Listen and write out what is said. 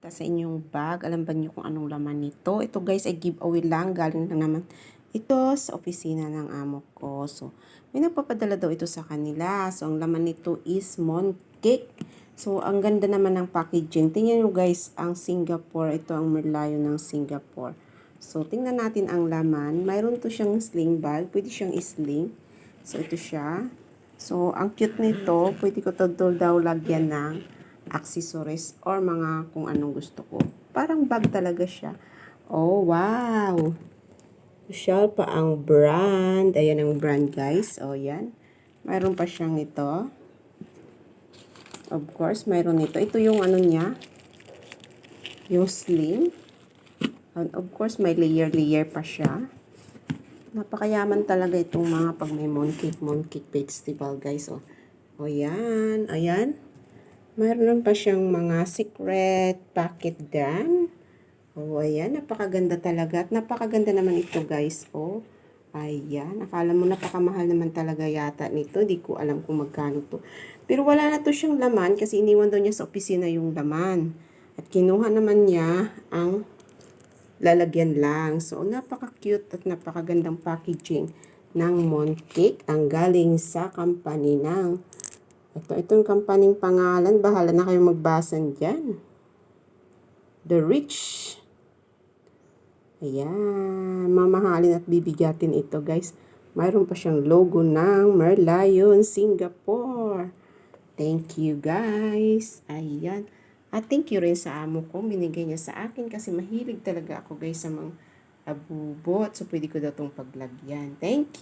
Sa inyong bag. Alam ba niyo kung anong laman nito? Ito guys ay giveaway lang. Galing lang naman ito sa opisina ng amo ko. So, may nagpapadala daw ito sa kanila. So, ang laman nito is mooncake. So, ang ganda naman ng packaging. Tingnan nyo guys, ang Singapore. Ito ang merlayo ng Singapore. So, tingnan natin ang laman. Mayroon to siyang sling bag. Pwede siyang isling. So, ito siya. So, ang cute nito. Pwede ko to daw lagyan ng accessories or mga kung anong gusto ko. Parang bag talaga siya. Oh, wow! Social pa ang brand. Ayan ang brand, guys. Oh, yan. Mayroon pa siyang ito. Of course, mayroon ito. Ito yung ano niya. Yung slim. And of course, may layer-layer pa siya. Napakayaman talaga itong mga pag may mooncake festival, guys. Oh, oh yan. Ayan. Mayroon pa siyang mga secret pocket gun. Oh, ayan. Napakaganda talaga. At napakaganda naman ito, guys. Oh, ayan. Akala mo napakamahal naman talaga yata nito. Di ko alam kung magkano to. Pero wala na to siyang laman kasi iniwan daw niya sa opisina yung laman. At kinuha naman niya ang lalagyan lang. So, napaka-cute at napakagandang packaging ng mooncake. Ang galing sa company ng itong kampaning pangalan, bahala na kayo magbasa dyan. The Rich. Ayan, mamahalin at bibigatin ito guys. Mayroon pa siyang logo ng Merlion, Singapore. Thank you guys. Ayan. At thank you rin sa amo ko. Binigay niya sa akin kasi mahilig talaga ako guys sa mga abubot. So, pwede ko daw itong paglagyan. Thank you.